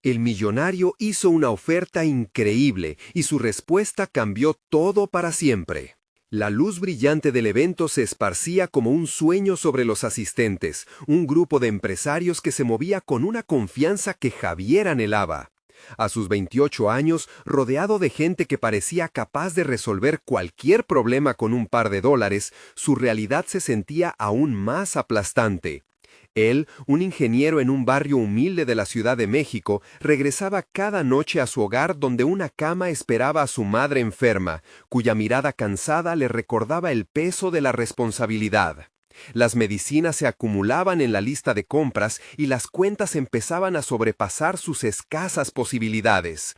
El millonario hizo una oferta increíble y su respuesta cambió todo para siempre. La luz brillante del evento se esparcía como un sueño sobre los asistentes, un grupo de empresarios que se movía con una confianza que Javier anhelaba. A sus 28 años, rodeado de gente que parecía capaz de resolver cualquier problema con un par de dólares, su realidad se sentía aún más aplastante. Él, un ingeniero en un barrio humilde de la Ciudad de México, regresaba cada noche a su hogar donde una cama esperaba a su madre enferma, cuya mirada cansada le recordaba el peso de la responsabilidad. Las medicinas se acumulaban en la lista de compras y las cuentas empezaban a sobrepasar sus escasas posibilidades.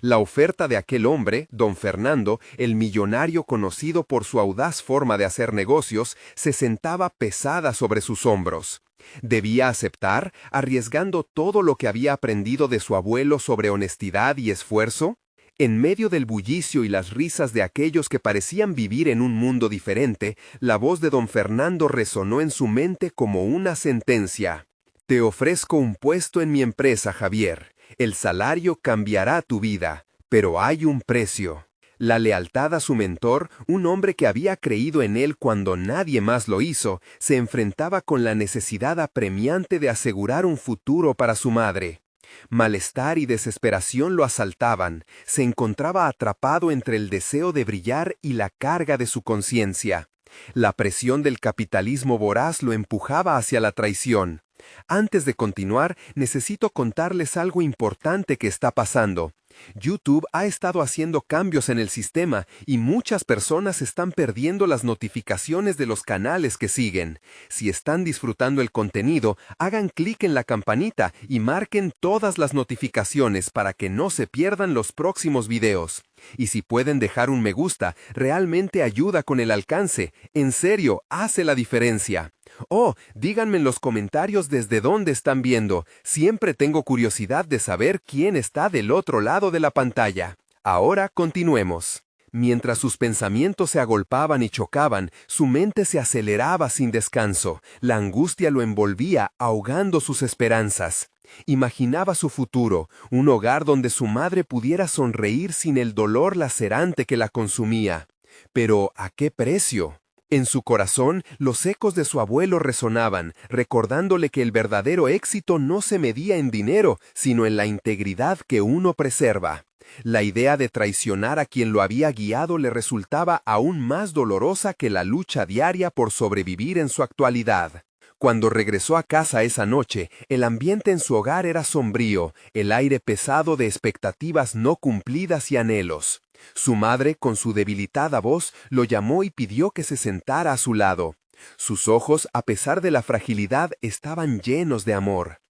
La oferta de aquel hombre, don Fernando, el millonario conocido por su audaz forma de hacer negocios, se sentaba pesada sobre sus hombros. Debía aceptar, arriesgando todo lo que había aprendido de su abuelo sobre honestidad y esfuerzo. En medio del bullicio y las risas de aquellos que parecían vivir en un mundo diferente, la voz de don Fernando resonó en su mente como una sentencia. Te ofrezco un puesto en mi empresa, Javier. El salario cambiará tu vida, pero hay un precio. La lealtad a su mentor, un hombre que había creído en él cuando nadie más lo hizo, se enfrentaba con la necesidad apremiante de asegurar un futuro para su madre. Malestar y desesperación lo asaltaban, se encontraba atrapado entre el deseo de brillar y la carga de su conciencia. La presión del capitalismo voraz lo empujaba hacia la traición. Antes de continuar, necesito contarles algo importante que está pasando. YouTube ha estado haciendo cambios en el sistema y muchas personas están perdiendo las notificaciones de los canales que siguen. Si están disfrutando el contenido, hagan clic en la campanita y marquen todas las notificaciones para que no se pierdan los próximos videos. Y si pueden dejar un me gusta, realmente ayuda con el alcance. En serio, hace la diferencia. Oh, díganme en los comentarios desde dónde están viendo. Siempre tengo curiosidad de saber quién está del otro lado de la pantalla. Ahora continuemos. Mientras sus pensamientos se agolpaban y chocaban, su mente se aceleraba sin descanso. La angustia lo envolvía, ahogando sus esperanzas. Imaginaba su futuro, un hogar donde su madre pudiera sonreír sin el dolor lacerante que la consumía. Pero, ¿a qué precio? En su corazón, los ecos de su abuelo resonaban, recordándole que el verdadero éxito no se medía en dinero, sino en la integridad que uno preserva. La idea de traicionar a quien lo había guiado le resultaba aún más dolorosa que la lucha diaria por sobrevivir en su actualidad. Cuando regresó a casa esa noche, el ambiente en su hogar era sombrío, el aire pesado de expectativas no cumplidas y anhelos. Su madre, con su debilitada voz, lo llamó y pidió que se sentara a su lado. Sus ojos, a pesar de la fragilidad, estaban llenos de amor.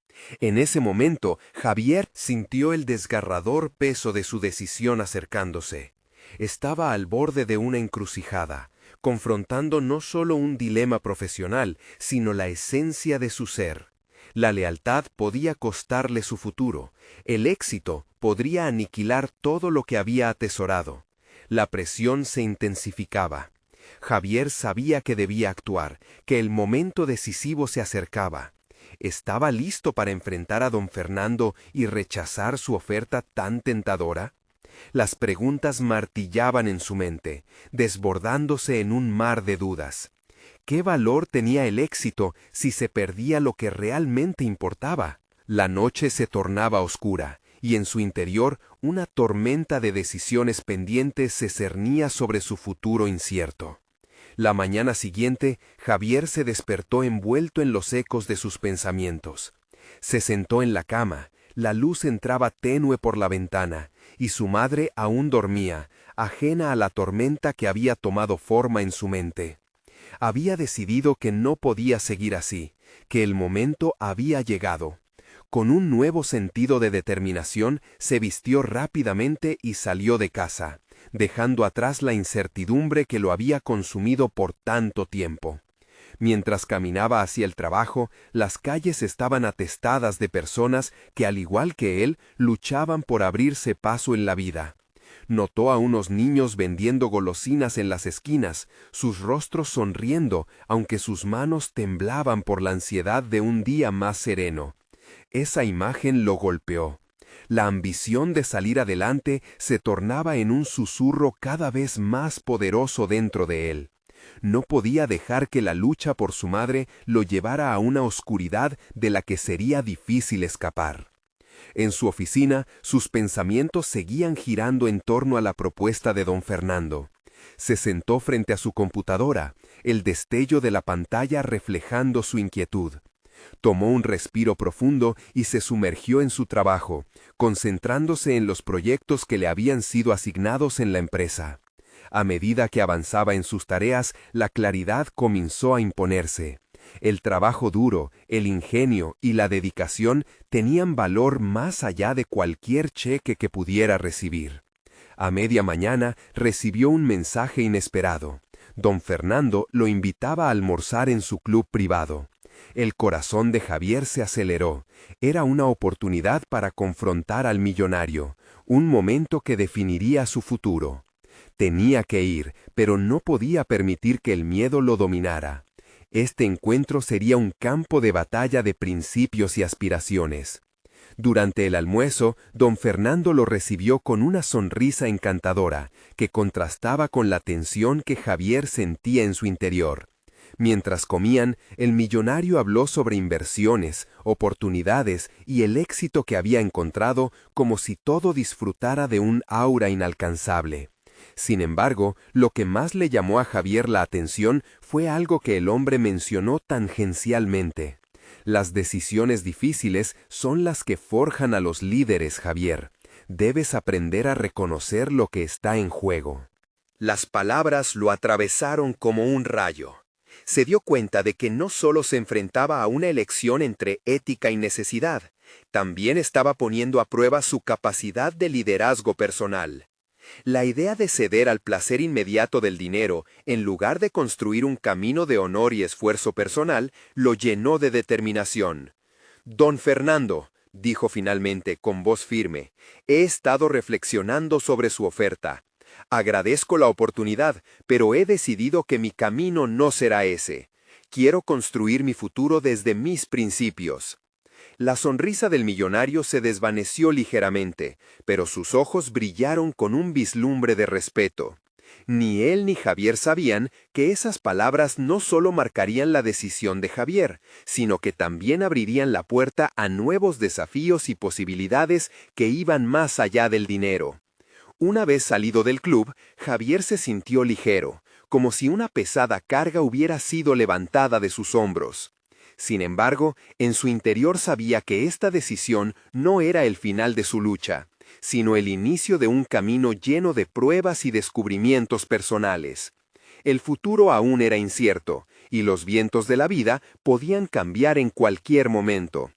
En ese momento, Javier sintió el desgarrador peso de su decisión acercándose. Estaba al borde de una encrucijada, confrontando no solo un dilema profesional, sino la esencia de su ser. La lealtad podía costarle su futuro. El éxito podría aniquilar todo lo que había atesorado. La presión se intensificaba. Javier sabía que debía actuar, que el momento decisivo se acercaba. ¿Estaba listo para enfrentar a don Fernando y rechazar su oferta tan tentadora? Las preguntas martillaban en su mente, desbordándose en un mar de dudas. ¿Qué valor tenía el éxito si se perdía lo que realmente importaba? La noche se tornaba oscura, y en su interior una tormenta de decisiones pendientes se cernía sobre su futuro incierto. La mañana siguiente, Javier se despertó envuelto en los ecos de sus pensamientos. Se sentó en la cama, la luz entraba tenue por la ventana, y su madre aún dormía, ajena a la tormenta que había tomado forma en su mente. Había decidido que no podía seguir así, que el momento había llegado. Con un nuevo sentido de determinación, se vistió rápidamente y salió de casa, dejando atrás la incertidumbre que lo había consumido por tanto tiempo. Mientras caminaba hacia el trabajo, las calles estaban atestadas de personas que, al igual que él, luchaban por abrirse paso en la vida. Notó a unos niños vendiendo golosinas en las esquinas, sus rostros sonriendo, aunque sus manos temblaban por la ansiedad de un día más sereno. Esa imagen lo golpeó. La ambición de salir adelante se tornaba en un susurro cada vez más poderoso dentro de él. No podía dejar que la lucha por su madre lo llevara a una oscuridad de la que sería difícil escapar. En su oficina, sus pensamientos seguían girando en torno a la propuesta de don Fernando. Se sentó frente a su computadora, el destello de la pantalla reflejando su inquietud. Tomó un respiro profundo y se sumergió en su trabajo, concentrándose en los proyectos que le habían sido asignados en la empresa. A medida que avanzaba en sus tareas, la claridad comenzó a imponerse. El trabajo duro, el ingenio y la dedicación tenían valor más allá de cualquier cheque que pudiera recibir. A media mañana recibió un mensaje inesperado. Don Fernando lo invitaba a almorzar en su club privado. El corazón de Javier se aceleró. Era una oportunidad para confrontar al millonario, un momento que definiría su futuro. Tenía que ir, pero no podía permitir que el miedo lo dominara. Este encuentro sería un campo de batalla de principios y aspiraciones. Durante el almuerzo, don Fernando lo recibió con una sonrisa encantadora, que contrastaba con la tensión que Javier sentía en su interior. Mientras comían, el millonario habló sobre inversiones, oportunidades y el éxito que había encontrado, como si todo disfrutara de un aura inalcanzable. Sin embargo, lo que más le llamó a Javier la atención fue algo que el hombre mencionó tangencialmente. Las decisiones difíciles son las que forjan a los líderes, Javier. Debes aprender a reconocer lo que está en juego. Las palabras lo atravesaron como un rayo. Se dio cuenta de que no solo se enfrentaba a una elección entre ética y necesidad, también estaba poniendo a prueba su capacidad de liderazgo personal. La idea de ceder al placer inmediato del dinero, en lugar de construir un camino de honor y esfuerzo personal, lo llenó de determinación. «Don Fernando», dijo finalmente con voz firme, «he estado reflexionando sobre su oferta. Agradezco la oportunidad, pero he decidido que mi camino no será ese. Quiero construir mi futuro desde mis principios». La sonrisa del millonario se desvaneció ligeramente, pero sus ojos brillaron con un vislumbre de respeto. Ni él ni Javier sabían que esas palabras no solo marcarían la decisión de Javier, sino que también abrirían la puerta a nuevos desafíos y posibilidades que iban más allá del dinero. Una vez salido del club, Javier se sintió ligero, como si una pesada carga hubiera sido levantada de sus hombros. Sin embargo, en su interior sabía que esta decisión no era el final de su lucha, sino el inicio de un camino lleno de pruebas y descubrimientos personales. El futuro aún era incierto, y los vientos de la vida podían cambiar en cualquier momento.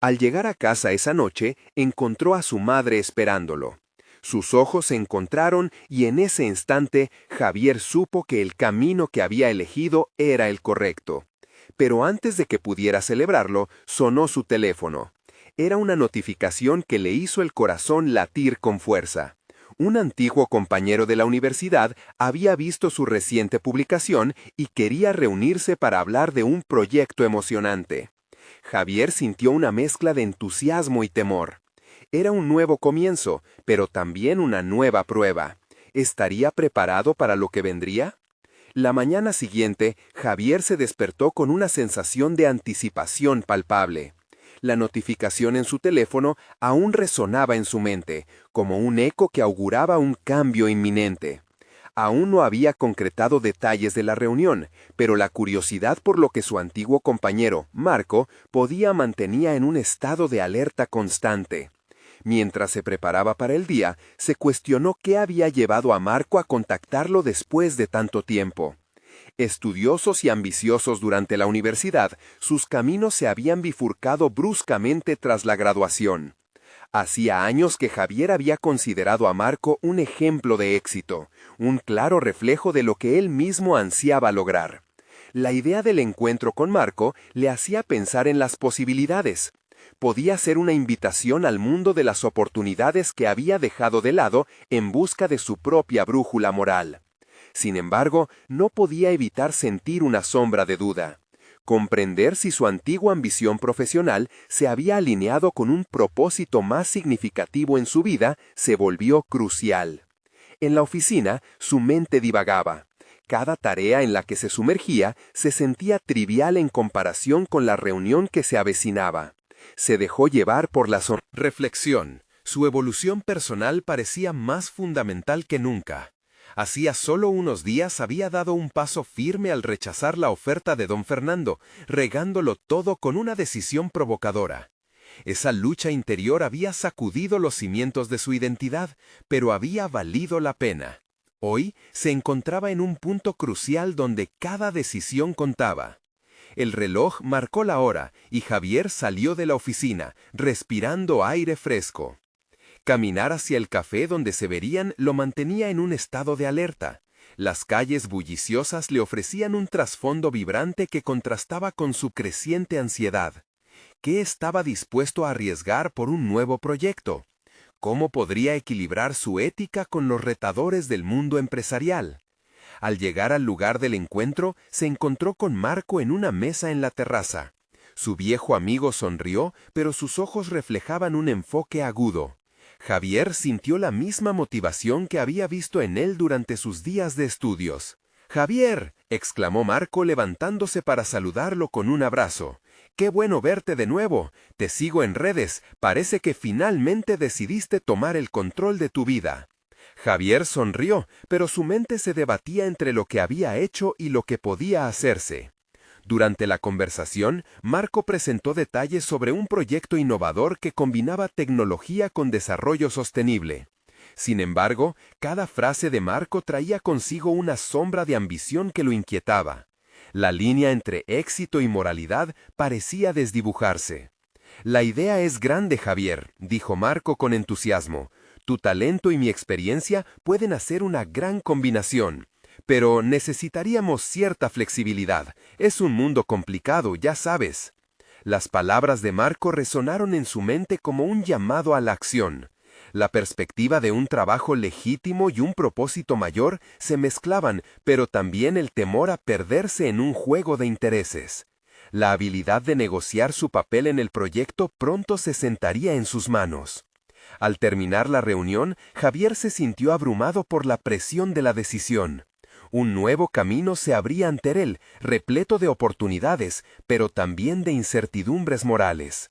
Al llegar a casa esa noche, encontró a su madre esperándolo. Sus ojos se encontraron y en ese instante Javier supo que el camino que había elegido era el correcto. Pero antes de que pudiera celebrarlo, sonó su teléfono. Era una notificación que le hizo el corazón latir con fuerza. Un antiguo compañero de la universidad había visto su reciente publicación y quería reunirse para hablar de un proyecto emocionante. Javier sintió una mezcla de entusiasmo y temor. Era un nuevo comienzo, pero también una nueva prueba. ¿Estaría preparado para lo que vendría? La mañana siguiente, Javier se despertó con una sensación de anticipación palpable. La notificación en su teléfono aún resonaba en su mente, como un eco que auguraba un cambio inminente. Aún no había concretado detalles de la reunión, pero la curiosidad por lo que su antiguo compañero, Marco, mantenía en un estado de alerta constante. Mientras se preparaba para el día, se cuestionó qué había llevado a Marco a contactarlo después de tanto tiempo. Estudiosos y ambiciosos durante la universidad, sus caminos se habían bifurcado bruscamente tras la graduación. Hacía años que Javier había considerado a Marco un ejemplo de éxito, un claro reflejo de lo que él mismo ansiaba lograr. La idea del encuentro con Marco le hacía pensar en las posibilidades. Podía ser una invitación al mundo de las oportunidades que había dejado de lado en busca de su propia brújula moral. Sin embargo, no podía evitar sentir una sombra de duda. Comprender si su antigua ambición profesional se había alineado con un propósito más significativo en su vida se volvió crucial. En la oficina, su mente divagaba. Cada tarea en la que se sumergía se sentía trivial en comparación con la reunión que se avecinaba. Se dejó llevar por la reflexión. Su evolución personal parecía más fundamental que nunca. Hacía solo unos días había dado un paso firme al rechazar la oferta de don Fernando, regándolo todo con una decisión provocadora. Esa lucha interior había sacudido los cimientos de su identidad, pero había valido la pena. Hoy se encontraba en un punto crucial donde cada decisión contaba. El reloj marcó la hora y Javier salió de la oficina, respirando aire fresco. Caminar hacia el café donde se verían lo mantenía en un estado de alerta. Las calles bulliciosas le ofrecían un trasfondo vibrante que contrastaba con su creciente ansiedad. ¿Qué estaba dispuesto a arriesgar por un nuevo proyecto? ¿Cómo podría equilibrar su ética con los retadores del mundo empresarial? Al llegar al lugar del encuentro, se encontró con Marco en una mesa en la terraza. Su viejo amigo sonrió, pero sus ojos reflejaban un enfoque agudo. Javier sintió la misma motivación que había visto en él durante sus días de estudios. «¡Javier!», exclamó Marco levantándose para saludarlo con un abrazo. «¡Qué bueno verte de nuevo! Te sigo en redes, parece que finalmente decidiste tomar el control de tu vida». Javier sonrió, pero su mente se debatía entre lo que había hecho y lo que podía hacerse. Durante la conversación, Marco presentó detalles sobre un proyecto innovador que combinaba tecnología con desarrollo sostenible. Sin embargo, cada frase de Marco traía consigo una sombra de ambición que lo inquietaba. La línea entre éxito y moralidad parecía desdibujarse. «La idea es grande, Javier», dijo Marco con entusiasmo. «Tu talento y mi experiencia pueden hacer una gran combinación. Pero necesitaríamos cierta flexibilidad. Es un mundo complicado, ya sabes». Las palabras de Marco resonaron en su mente como un llamado a la acción. La perspectiva de un trabajo legítimo y un propósito mayor se mezclaban, pero también el temor a perderse en un juego de intereses. La habilidad de negociar su papel en el proyecto pronto se sentaría en sus manos. Al terminar la reunión, Javier se sintió abrumado por la presión de la decisión. Un nuevo camino se abría ante él, repleto de oportunidades, pero también de incertidumbres morales.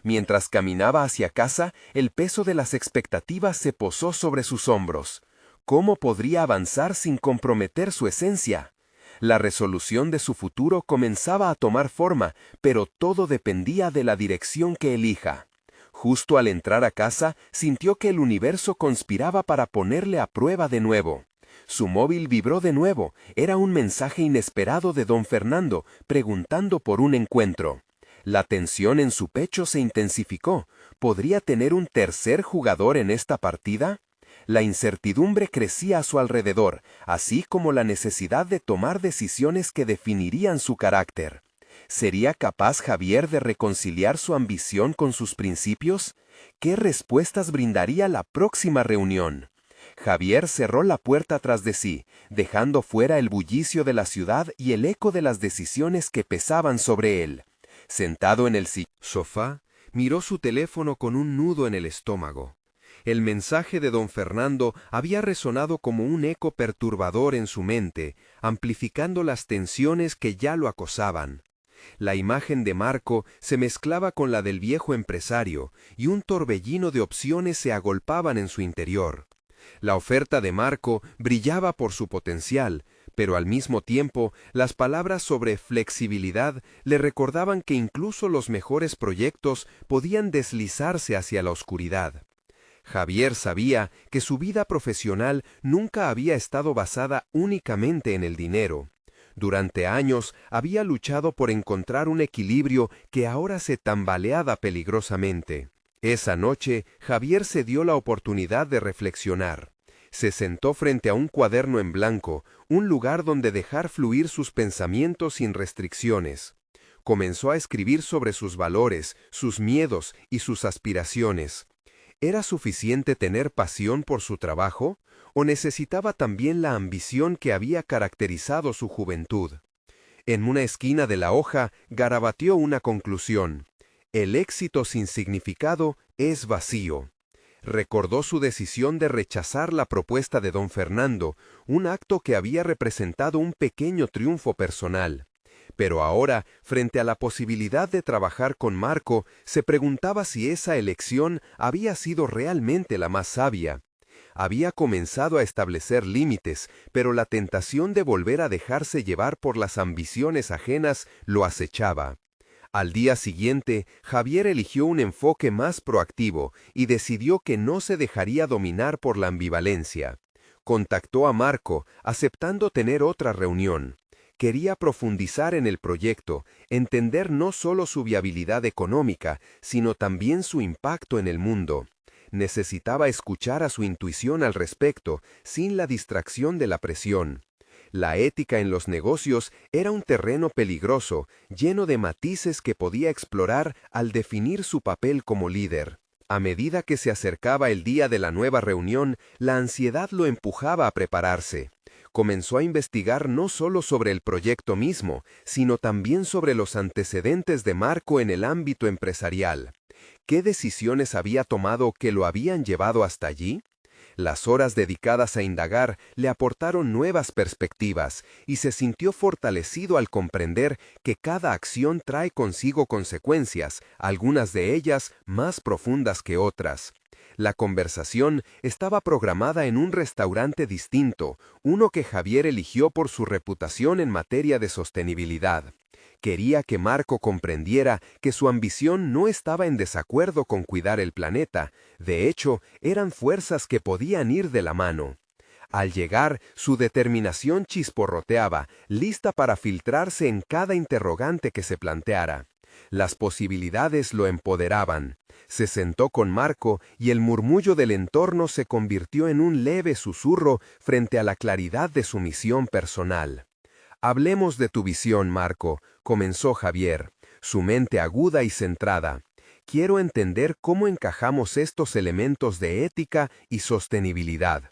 Mientras caminaba hacia casa, el peso de las expectativas se posó sobre sus hombros. ¿Cómo podría avanzar sin comprometer su esencia? La resolución de su futuro comenzaba a tomar forma, pero todo dependía de la dirección que elija. Justo al entrar a casa, sintió que el universo conspiraba para ponerle a prueba de nuevo. Su móvil vibró de nuevo. Era un mensaje inesperado de don Fernando, preguntando por un encuentro. La tensión en su pecho se intensificó. ¿Podría tener un tercer jugador en esta partida? La incertidumbre crecía a su alrededor, así como la necesidad de tomar decisiones que definirían su carácter. ¿Sería capaz Javier de reconciliar su ambición con sus principios? ¿Qué respuestas brindaría la próxima reunión? Javier cerró la puerta tras de sí, dejando fuera el bullicio de la ciudad y el eco de las decisiones que pesaban sobre él. Sentado en el sofá, miró su teléfono con un nudo en el estómago. El mensaje de don Fernando había resonado como un eco perturbador en su mente, amplificando las tensiones que ya lo acosaban. La imagen de Marco se mezclaba con la del viejo empresario, y un torbellino de opciones se agolpaban en su interior. La oferta de Marco brillaba por su potencial, pero al mismo tiempo las palabras sobre flexibilidad le recordaban que incluso los mejores proyectos podían deslizarse hacia la oscuridad. Javier sabía que su vida profesional nunca había estado basada únicamente en el dinero. Durante años había luchado por encontrar un equilibrio que ahora se tambaleaba peligrosamente. Esa noche, Javier se dio la oportunidad de reflexionar. Se sentó frente a un cuaderno en blanco, un lugar donde dejar fluir sus pensamientos sin restricciones. Comenzó a escribir sobre sus valores, sus miedos y sus aspiraciones. ¿Era suficiente tener pasión por su trabajo, o necesitaba también la ambición que había caracterizado su juventud? En una esquina de la hoja garabateó una conclusión: el éxito sin significado es vacío. Recordó su decisión de rechazar la propuesta de don Fernando, un acto que había representado un pequeño triunfo personal. Pero ahora, frente a la posibilidad de trabajar con Marco, se preguntaba si esa elección había sido realmente la más sabia. Había comenzado a establecer límites, pero la tentación de volver a dejarse llevar por las ambiciones ajenas lo acechaba. Al día siguiente, Javier eligió un enfoque más proactivo y decidió que no se dejaría dominar por la ambivalencia. Contactó a Marco, aceptando tener otra reunión. Quería profundizar en el proyecto, entender no solo su viabilidad económica, sino también su impacto en el mundo. Necesitaba escuchar a su intuición al respecto, sin la distracción de la presión. La ética en los negocios era un terreno peligroso, lleno de matices que podía explorar al definir su papel como líder. A medida que se acercaba el día de la nueva reunión, la ansiedad lo empujaba a prepararse. Comenzó a investigar no solo sobre el proyecto mismo, sino también sobre los antecedentes de Marco en el ámbito empresarial. ¿Qué decisiones había tomado que lo habían llevado hasta allí? Las horas dedicadas a indagar le aportaron nuevas perspectivas y se sintió fortalecido al comprender que cada acción trae consigo consecuencias, algunas de ellas más profundas que otras. La conversación estaba programada en un restaurante distinto, uno que Javier eligió por su reputación en materia de sostenibilidad. Quería que Marco comprendiera que su ambición no estaba en desacuerdo con cuidar el planeta, de hecho, eran fuerzas que podían ir de la mano. Al llegar, su determinación chisporroteaba, lista para filtrarse en cada interrogante que se planteara. Las posibilidades lo empoderaban. Se sentó con Marco y el murmullo del entorno se convirtió en un leve susurro frente a la claridad de su misión personal. «Hablemos de tu visión, Marco», comenzó Javier, su mente aguda y centrada. «Quiero entender cómo encajamos estos elementos de ética y sostenibilidad».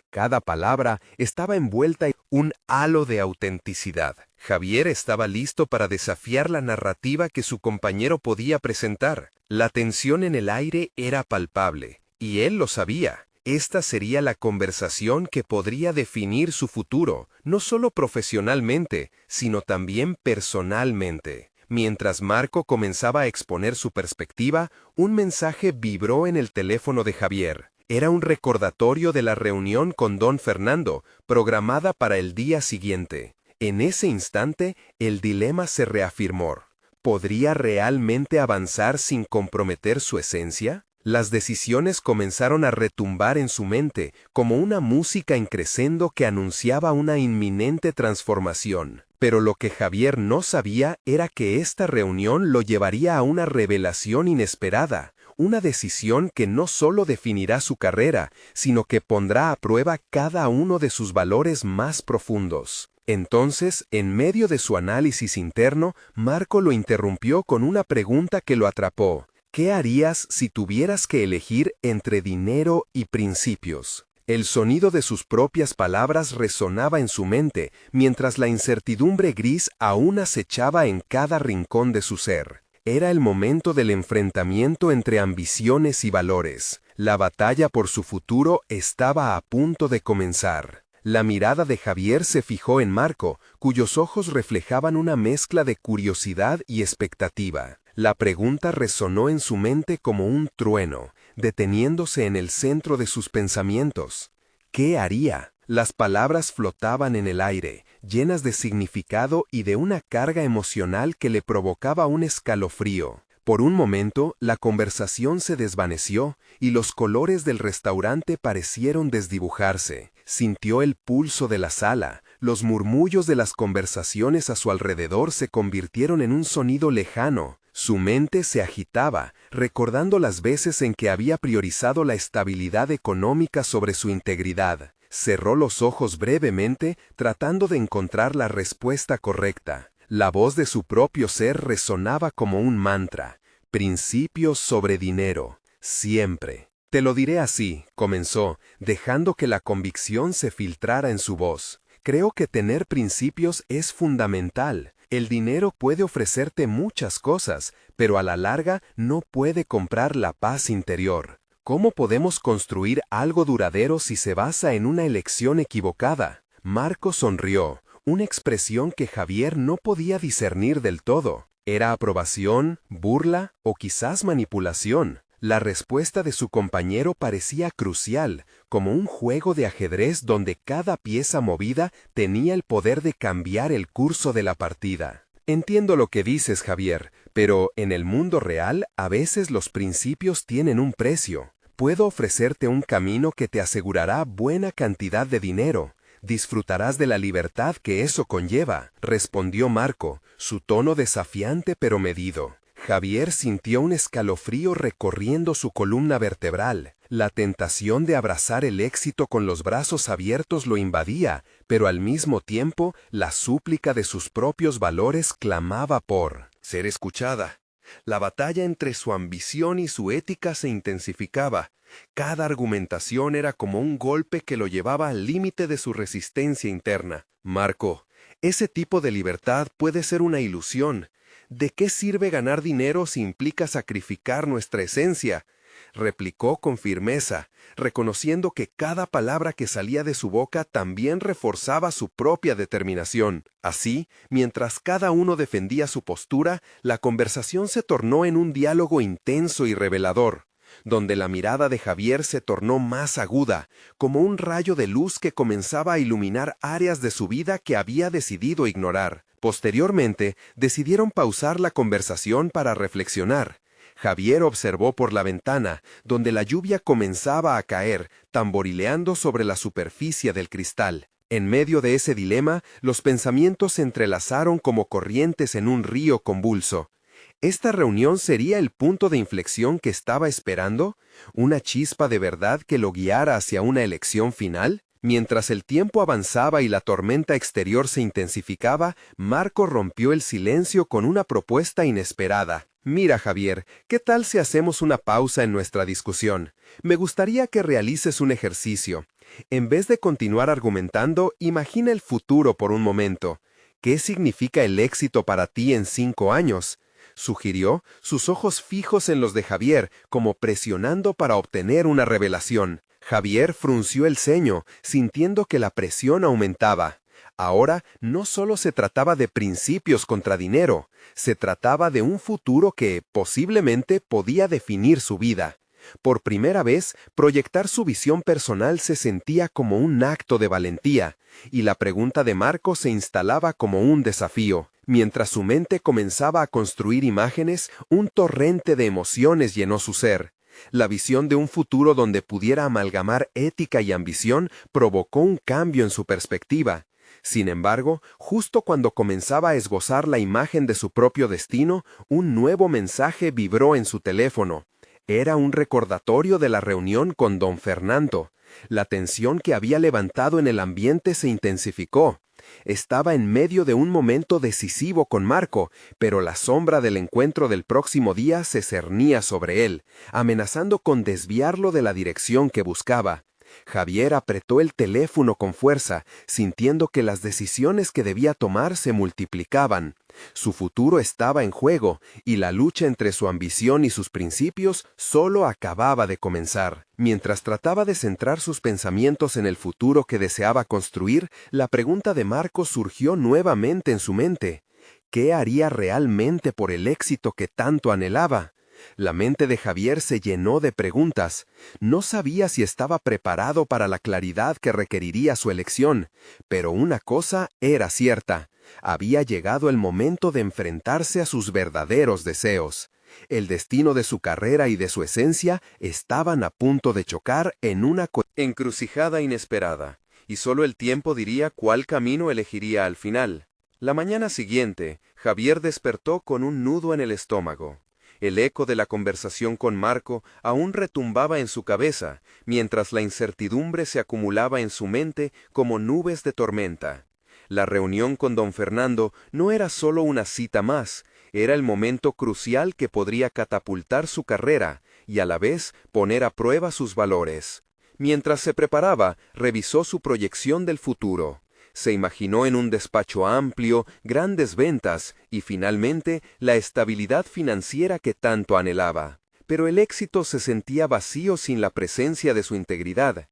Cada palabra estaba envuelta en un halo de autenticidad. Javier estaba listo para desafiar la narrativa que su compañero podía presentar. La tensión en el aire era palpable, y él lo sabía. Esta sería la conversación que podría definir su futuro, no solo profesionalmente, sino también personalmente. Mientras Marco comenzaba a exponer su perspectiva, un mensaje vibró en el teléfono de Javier. Era un recordatorio de la reunión con don Fernando, programada para el día siguiente. En ese instante, el dilema se reafirmó. ¿Podría realmente avanzar sin comprometer su esencia? Las decisiones comenzaron a retumbar en su mente, como una música en crescendo que anunciaba una inminente transformación. Pero lo que Javier no sabía era que esta reunión lo llevaría a una revelación inesperada, una decisión que no solo definirá su carrera, sino que pondrá a prueba cada uno de sus valores más profundos. Entonces, en medio de su análisis interno, Marco lo interrumpió con una pregunta que lo atrapó. ¿Qué harías si tuvieras que elegir entre dinero y principios? El sonido de sus propias palabras resonaba en su mente, mientras la incertidumbre gris aún acechaba en cada rincón de su ser. Era el momento del enfrentamiento entre ambiciones y valores. La batalla por su futuro estaba a punto de comenzar. La mirada de Javier se fijó en Marco, cuyos ojos reflejaban una mezcla de curiosidad y expectativa. La pregunta resonó en su mente como un trueno, deteniéndose en el centro de sus pensamientos. ¿Qué haría? Las palabras flotaban en el aire, llenas de significado y de una carga emocional que le provocaba un escalofrío. Por un momento, la conversación se desvaneció y los colores del restaurante parecieron desdibujarse. Sintió el pulso de la sala. Los murmullos de las conversaciones a su alrededor se convirtieron en un sonido lejano. Su mente se agitaba, recordando las veces en que había priorizado la estabilidad económica sobre su integridad. Cerró los ojos brevemente, tratando de encontrar la respuesta correcta. La voz de su propio ser resonaba como un mantra. Principios sobre dinero, siempre. Te lo diré así, comenzó, dejando que la convicción se filtrara en su voz. Creo que tener principios es fundamental. El dinero puede ofrecerte muchas cosas, pero a la larga no puede comprar la paz interior. ¿Cómo podemos construir algo duradero si se basa en una elección equivocada? Marco sonrió, una expresión que Javier no podía discernir del todo. ¿Era aprobación, burla o quizás manipulación? La respuesta de su compañero parecía crucial, como un juego de ajedrez donde cada pieza movida tenía el poder de cambiar el curso de la partida. Entiendo lo que dices, Javier, pero en el mundo real a veces los principios tienen un precio. Puedo ofrecerte un camino que te asegurará buena cantidad de dinero. Disfrutarás de la libertad que eso conlleva, respondió Marco, su tono desafiante pero medido. Javier sintió un escalofrío recorriendo su columna vertebral. La tentación de abrazar el éxito con los brazos abiertos lo invadía, pero al mismo tiempo la súplica de sus propios valores clamaba por ser escuchada. La batalla entre su ambición y su ética se intensificaba. Cada argumentación era como un golpe que lo llevaba al límite de su resistencia interna. Marco, ese tipo de libertad puede ser una ilusión. ¿De qué sirve ganar dinero si implica sacrificar nuestra esencia? Replicó con firmeza, reconociendo que cada palabra que salía de su boca también reforzaba su propia determinación. Así, mientras cada uno defendía su postura, la conversación se tornó en un diálogo intenso y revelador, donde la mirada de Javier se tornó más aguda, como un rayo de luz que comenzaba a iluminar áreas de su vida que había decidido ignorar. Posteriormente, decidieron pausar la conversación para reflexionar. Javier observó por la ventana, donde la lluvia comenzaba a caer, tamborileando sobre la superficie del cristal. En medio de ese dilema, los pensamientos se entrelazaron como corrientes en un río convulso. ¿Esta reunión sería el punto de inflexión que estaba esperando? ¿Una chispa de verdad que lo guiara hacia una elección final? Mientras el tiempo avanzaba y la tormenta exterior se intensificaba, Marco rompió el silencio con una propuesta inesperada. Mira, Javier, ¿qué tal si hacemos una pausa en nuestra discusión? Me gustaría que realices un ejercicio. En vez de continuar argumentando, imagina el futuro por un momento. ¿Qué significa el éxito para ti en 5 años? Sugirió, sus ojos fijos en los de Javier, como presionando para obtener una revelación. Javier frunció el ceño, sintiendo que la presión aumentaba. Ahora no solo se trataba de principios contra dinero, se trataba de un futuro que, posiblemente, podía definir su vida. Por primera vez, proyectar su visión personal se sentía como un acto de valentía, y la pregunta de Marco se instalaba como un desafío. Mientras su mente comenzaba a construir imágenes, un torrente de emociones llenó su ser. La visión de un futuro donde pudiera amalgamar ética y ambición provocó un cambio en su perspectiva. Sin embargo, justo cuando comenzaba a esbozar la imagen de su propio destino, un nuevo mensaje vibró en su teléfono. Era un recordatorio de la reunión con don Fernando. La tensión que había levantado en el ambiente se intensificó. Estaba en medio de un momento decisivo con Marco, pero la sombra del encuentro del próximo día se cernía sobre él, amenazando con desviarlo de la dirección que buscaba. Javier apretó el teléfono con fuerza, sintiendo que las decisiones que debía tomar se multiplicaban. Su futuro estaba en juego, y la lucha entre su ambición y sus principios solo acababa de comenzar. Mientras trataba de centrar sus pensamientos en el futuro que deseaba construir, la pregunta de Marco surgió nuevamente en su mente. ¿Qué haría realmente por el éxito que tanto anhelaba? La mente de Javier se llenó de preguntas. No sabía si estaba preparado para la claridad que requeriría su elección, pero una cosa era cierta. Había llegado el momento de enfrentarse a sus verdaderos deseos. El destino de su carrera y de su esencia estaban a punto de chocar en una encrucijada inesperada, y solo el tiempo diría cuál camino elegiría al final. La mañana siguiente, Javier despertó con un nudo en el estómago. El eco de la conversación con Marco aún retumbaba en su cabeza, mientras la incertidumbre se acumulaba en su mente como nubes de tormenta. La reunión con don Fernando no era solo una cita más, era el momento crucial que podría catapultar su carrera y a la vez poner a prueba sus valores. Mientras se preparaba, revisó su proyección del futuro. Se imaginó en un despacho amplio, grandes ventas y finalmente la estabilidad financiera que tanto anhelaba. Pero el éxito se sentía vacío sin la presencia de su integridad.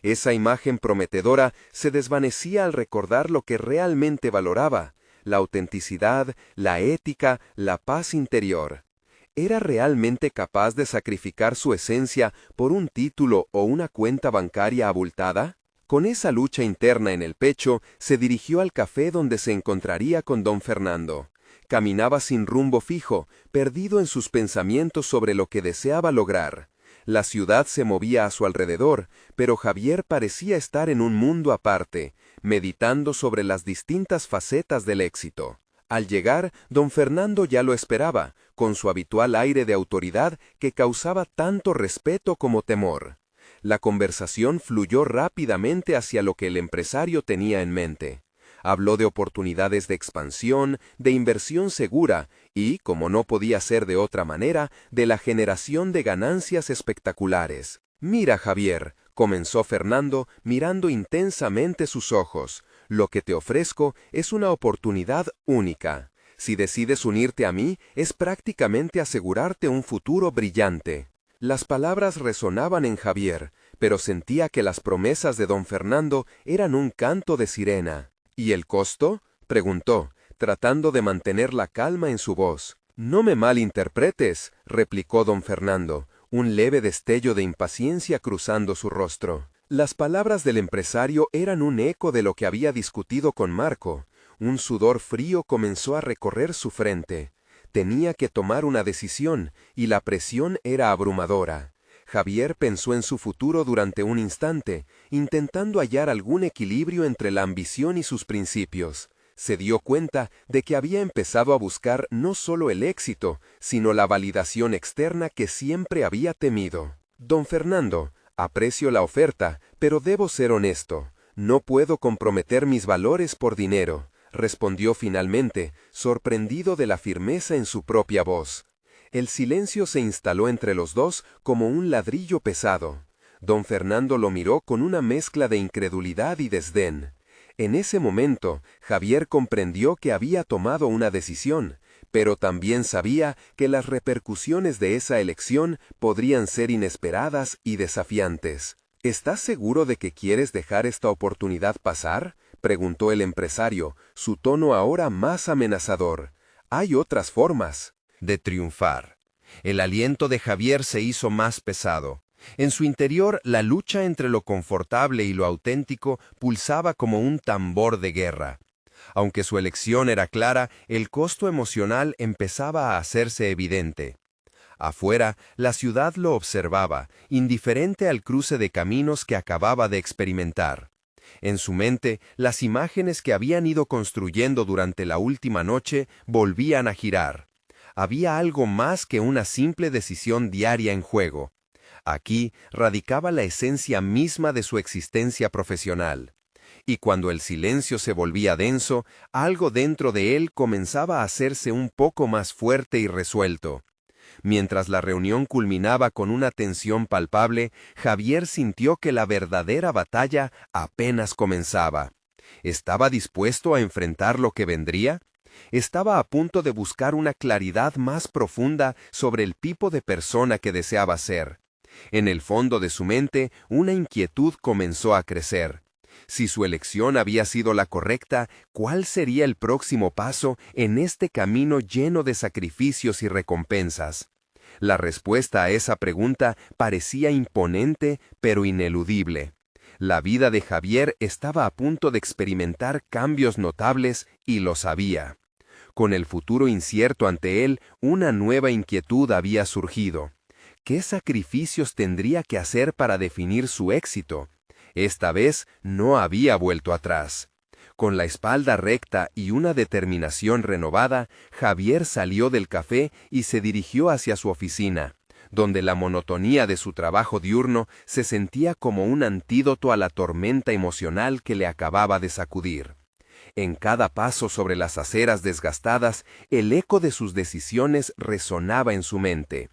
Esa imagen prometedora se desvanecía al recordar lo que realmente valoraba: la autenticidad, la ética, la paz interior. ¿Era realmente capaz de sacrificar su esencia por un título o una cuenta bancaria abultada? Con esa lucha interna en el pecho, se dirigió al café donde se encontraría con don Fernando. Caminaba sin rumbo fijo, perdido en sus pensamientos sobre lo que deseaba lograr. La ciudad se movía a su alrededor, pero Javier parecía estar en un mundo aparte, meditando sobre las distintas facetas del éxito. Al llegar, don Fernando ya lo esperaba, con su habitual aire de autoridad que causaba tanto respeto como temor. La conversación fluyó rápidamente hacia lo que el empresario tenía en mente. Habló de oportunidades de expansión, de inversión segura y, como no podía ser de otra manera, de la generación de ganancias espectaculares. «Mira, Javier», comenzó Fernando, mirando intensamente sus ojos, «lo que te ofrezco es una oportunidad única. Si decides unirte a mí, es prácticamente asegurarte un futuro brillante». Las palabras resonaban en Javier, pero sentía que las promesas de don Fernando eran un canto de sirena. «¿Y el costo?», preguntó, tratando de mantener la calma en su voz. «No me malinterpretes», replicó don Fernando, un leve destello de impaciencia cruzando su rostro. Las palabras del empresario eran un eco de lo que había discutido con Marco. Un sudor frío comenzó a recorrer su frente. Tenía que tomar una decisión, y la presión era abrumadora. Javier pensó en su futuro durante un instante, intentando hallar algún equilibrio entre la ambición y sus principios. Se dio cuenta de que había empezado a buscar no solo el éxito, sino la validación externa que siempre había temido. «Don Fernando, aprecio la oferta, pero debo ser honesto. No puedo comprometer mis valores por dinero», respondió finalmente, sorprendido de la firmeza en su propia voz. El silencio se instaló entre los dos como un ladrillo pesado. Don Fernando lo miró con una mezcla de incredulidad y desdén. En ese momento, Javier comprendió que había tomado una decisión, pero también sabía que las repercusiones de esa elección podrían ser inesperadas y desafiantes. «¿Estás seguro de que quieres dejar esta oportunidad pasar?», preguntó el empresario, su tono ahora más amenazador. «Hay otras formas de triunfar». El aliento de Javier se hizo más pesado. En su interior, la lucha entre lo confortable y lo auténtico pulsaba como un tambor de guerra. Aunque su elección era clara, el costo emocional empezaba a hacerse evidente. Afuera, la ciudad lo observaba, indiferente al cruce de caminos que acababa de experimentar. En su mente, las imágenes que habían ido construyendo durante la última noche volvían a girar. Había algo más que una simple decisión diaria en juego. Aquí radicaba la esencia misma de su existencia profesional. Y cuando el silencio se volvía denso, algo dentro de él comenzaba a hacerse un poco más fuerte y resuelto. Mientras la reunión culminaba con una tensión palpable, Javier sintió que la verdadera batalla apenas comenzaba. ¿Estaba dispuesto a enfrentar lo que vendría? Estaba a punto de buscar una claridad más profunda sobre el tipo de persona que deseaba ser. En el fondo de su mente, una inquietud comenzó a crecer. Si su elección había sido la correcta, ¿cuál sería el próximo paso en este camino lleno de sacrificios y recompensas? La respuesta a esa pregunta parecía imponente, pero ineludible. La vida de Javier estaba a punto de experimentar cambios notables y lo sabía. Con el futuro incierto ante él, una nueva inquietud había surgido. ¿Qué sacrificios tendría que hacer para definir su éxito? Esta vez no había vuelto atrás. Con la espalda recta y una determinación renovada, Javier salió del café y se dirigió hacia su oficina, donde la monotonía de su trabajo diurno se sentía como un antídoto a la tormenta emocional que le acababa de sacudir. En cada paso sobre las aceras desgastadas, el eco de sus decisiones resonaba en su mente.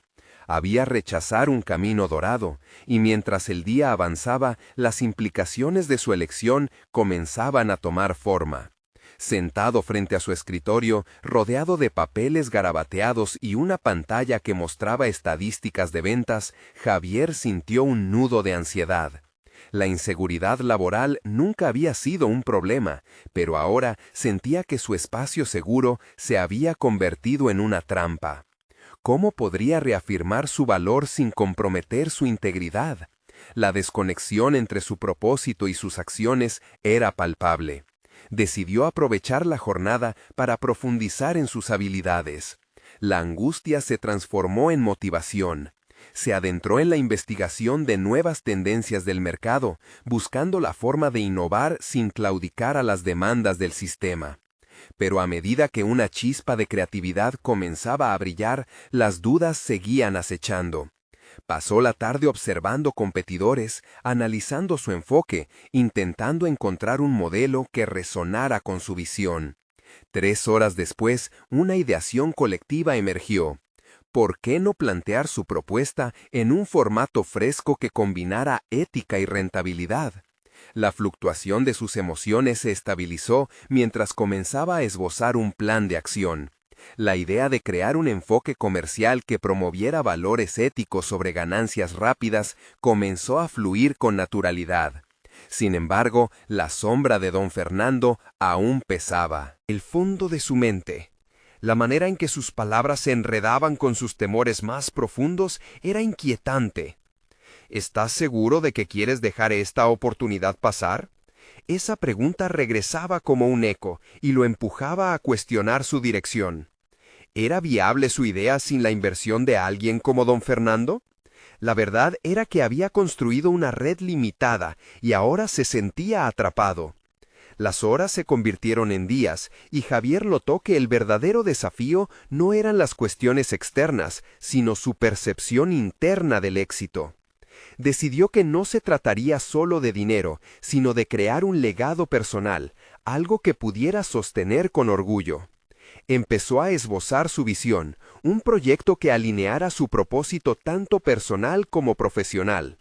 Había rechazar un camino dorado, y mientras el día avanzaba, las implicaciones de su elección comenzaban a tomar forma. Sentado frente a su escritorio, rodeado de papeles garabateados y una pantalla que mostraba estadísticas de ventas, Javier sintió un nudo de ansiedad. La inseguridad laboral nunca había sido un problema, pero ahora sentía que su espacio seguro se había convertido en una trampa. ¿Cómo podría reafirmar su valor sin comprometer su integridad? La desconexión entre su propósito y sus acciones era palpable. Decidió aprovechar la jornada para profundizar en sus habilidades. La angustia se transformó en motivación. Se adentró en la investigación de nuevas tendencias del mercado, buscando la forma de innovar sin claudicar a las demandas del sistema. Pero a medida que una chispa de creatividad comenzaba a brillar, las dudas seguían acechando. Pasó la tarde observando competidores, analizando su enfoque, intentando encontrar un modelo que resonara con su visión. 3 horas después, una ideación colectiva emergió. ¿Por qué no plantear su propuesta en un formato fresco que combinara ética y rentabilidad? La fluctuación de sus emociones se estabilizó mientras comenzaba a esbozar un plan de acción. La idea de crear un enfoque comercial que promoviera valores éticos sobre ganancias rápidas comenzó a fluir con naturalidad. Sin embargo, la sombra de don Fernando aún pesaba. El fondo de su mente, la manera en que sus palabras se enredaban con sus temores más profundos, era inquietante. ¿Estás seguro de que quieres dejar esta oportunidad pasar? Esa pregunta regresaba como un eco y lo empujaba a cuestionar su dirección. ¿Era viable su idea sin la inversión de alguien como don Fernando? La verdad era que había construido una red limitada y ahora se sentía atrapado. Las horas se convirtieron en días y Javier notó que el verdadero desafío no eran las cuestiones externas, sino su percepción interna del éxito. Decidió que no se trataría solo de dinero, sino de crear un legado personal, algo que pudiera sostener con orgullo. Empezó a esbozar su visión, un proyecto que alineara su propósito tanto personal como profesional.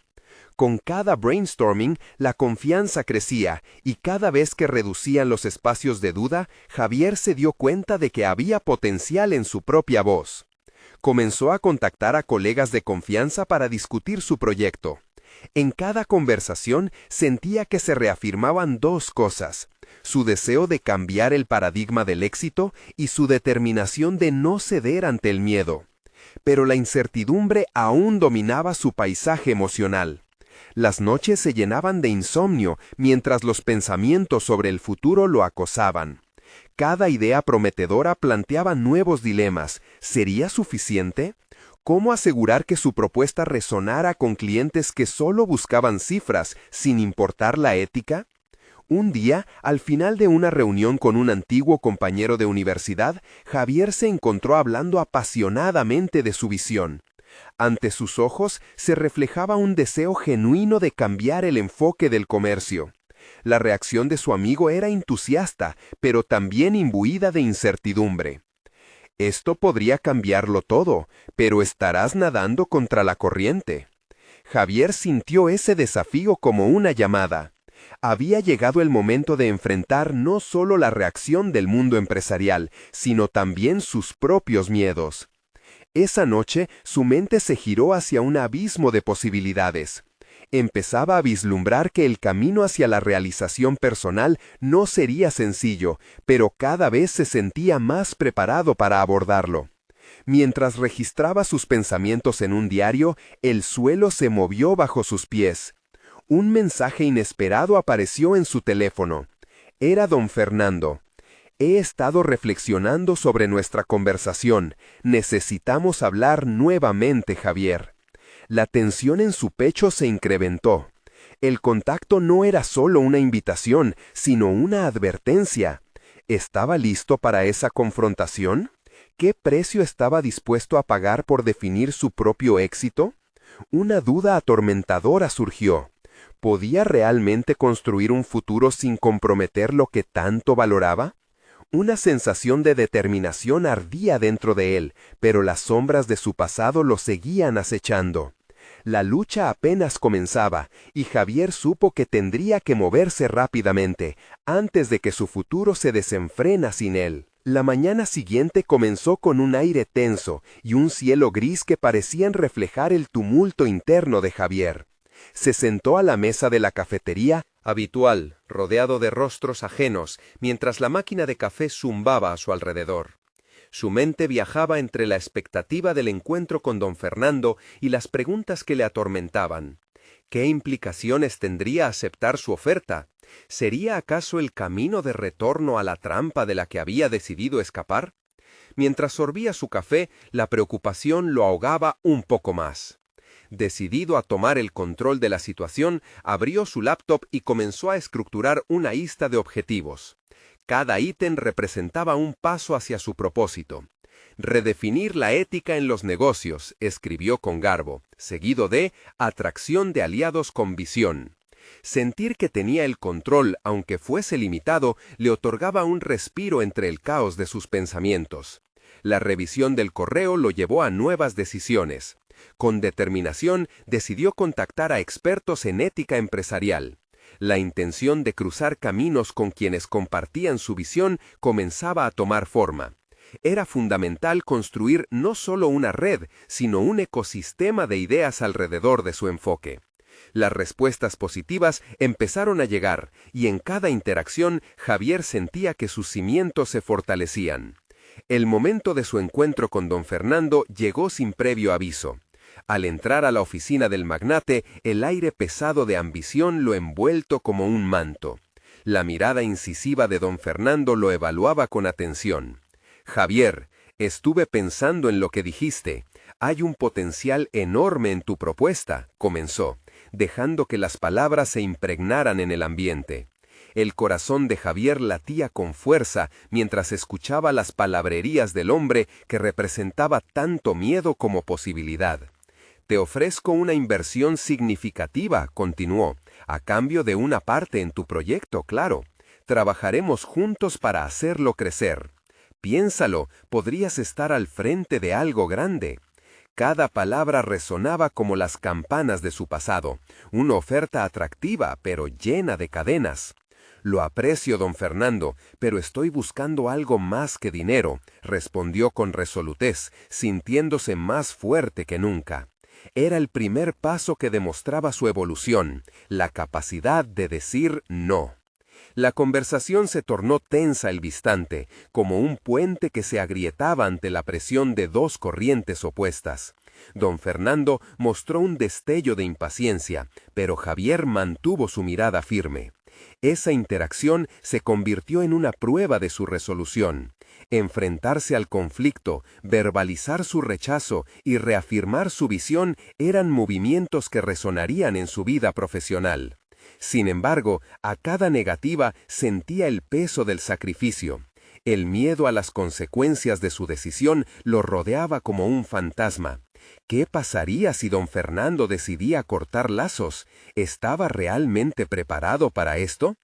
Con cada brainstorming, la confianza crecía y cada vez que reducían los espacios de duda, Javier se dio cuenta de que había potencial en su propia voz. Comenzó a contactar a colegas de confianza para discutir su proyecto. En cada conversación sentía que se reafirmaban dos cosas: su deseo de cambiar el paradigma del éxito y su determinación de no ceder ante el miedo. Pero la incertidumbre aún dominaba su paisaje emocional. Las noches se llenaban de insomnio mientras los pensamientos sobre el futuro lo acosaban. Cada idea prometedora planteaba nuevos dilemas. ¿Sería suficiente? ¿Cómo asegurar que su propuesta resonara con clientes que solo buscaban cifras, sin importar la ética? Un día, al final de una reunión con un antiguo compañero de universidad, Javier se encontró hablando apasionadamente de su visión. Ante sus ojos se reflejaba un deseo genuino de cambiar el enfoque del comercio. La reacción de su amigo era entusiasta, pero también imbuida de incertidumbre. Esto podría cambiarlo todo, pero estarás nadando contra la corriente. Javier sintió ese desafío como una llamada. Había llegado el momento de enfrentar no solo la reacción del mundo empresarial, sino también sus propios miedos. Esa noche, su mente se giró hacia un abismo de posibilidades. Empezaba a vislumbrar que el camino hacia la realización personal no sería sencillo, pero cada vez se sentía más preparado para abordarlo. Mientras registraba sus pensamientos en un diario, el suelo se movió bajo sus pies. Un mensaje inesperado apareció en su teléfono. Era don Fernando. He estado reflexionando sobre nuestra conversación. Necesitamos hablar nuevamente, Javier. La tensión en su pecho se incrementó. El contacto no era solo una invitación, sino una advertencia. ¿Estaba listo para esa confrontación? ¿Qué precio estaba dispuesto a pagar por definir su propio éxito? Una duda atormentadora surgió. ¿Podía realmente construir un futuro sin comprometer lo que tanto valoraba? Una sensación de determinación ardía dentro de él, pero las sombras de su pasado lo seguían acechando. La lucha apenas comenzaba, y Javier supo que tendría que moverse rápidamente, antes de que su futuro se desenfrena sin él. La mañana siguiente comenzó con un aire tenso y un cielo gris que parecían reflejar el tumulto interno de Javier. Se sentó a la mesa de la cafetería habitual, rodeado de rostros ajenos, mientras la máquina de café zumbaba a su alrededor. Su mente viajaba entre la expectativa del encuentro con don Fernando y las preguntas que le atormentaban. ¿Qué implicaciones tendría aceptar su oferta? ¿Sería acaso el camino de retorno a la trampa de la que había decidido escapar? Mientras sorbía su café, la preocupación lo ahogaba un poco más. Decidido a tomar el control de la situación, abrió su laptop y comenzó a estructurar una lista de objetivos. Cada ítem representaba un paso hacia su propósito. Redefinir la ética en los negocios, escribió con garbo, seguido de atracción de aliados con visión. Sentir que tenía el control, aunque fuese limitado, le otorgaba un respiro entre el caos de sus pensamientos. La revisión del correo lo llevó a nuevas decisiones. Con determinación, decidió contactar a expertos en ética empresarial. La intención de cruzar caminos con quienes compartían su visión comenzaba a tomar forma. Era fundamental construir no solo una red, sino un ecosistema de ideas alrededor de su enfoque. Las respuestas positivas empezaron a llegar, y en cada interacción Javier sentía que sus cimientos se fortalecían. El momento de su encuentro con don Fernando llegó sin previo aviso. Al entrar a la oficina del magnate, el aire pesado de ambición lo envuelto como un manto. La mirada incisiva de don Fernando lo evaluaba con atención. «Javier, estuve pensando en lo que dijiste. Hay un potencial enorme en tu propuesta», comenzó, dejando que las palabras se impregnaran en el ambiente. El corazón de Javier latía con fuerza mientras escuchaba las palabrerías del hombre que representaba tanto miedo como posibilidad. «Te ofrezco una inversión significativa», continuó, «a cambio de una parte en tu proyecto, claro. Trabajaremos juntos para hacerlo crecer. Piénsalo, podrías estar al frente de algo grande». Cada palabra resonaba como las campanas de su pasado, una oferta atractiva pero llena de cadenas. «Lo aprecio, don Fernando, pero estoy buscando algo más que dinero», respondió con resolutez, sintiéndose más fuerte que nunca. Era el primer paso que demostraba su evolución, la capacidad de decir no. La conversación se tornó tensa al instante, como un puente que se agrietaba ante la presión de dos corrientes opuestas. Don Fernando mostró un destello de impaciencia, pero Javier mantuvo su mirada firme. Esa interacción se convirtió en una prueba de su resolución. Enfrentarse al conflicto, verbalizar su rechazo y reafirmar su visión eran movimientos que resonarían en su vida profesional. Sin embargo, a cada negativa sentía el peso del sacrificio. El miedo a las consecuencias de su decisión lo rodeaba como un fantasma. ¿Qué pasaría si don Fernando decidía cortar lazos? ¿Estaba realmente preparado para esto?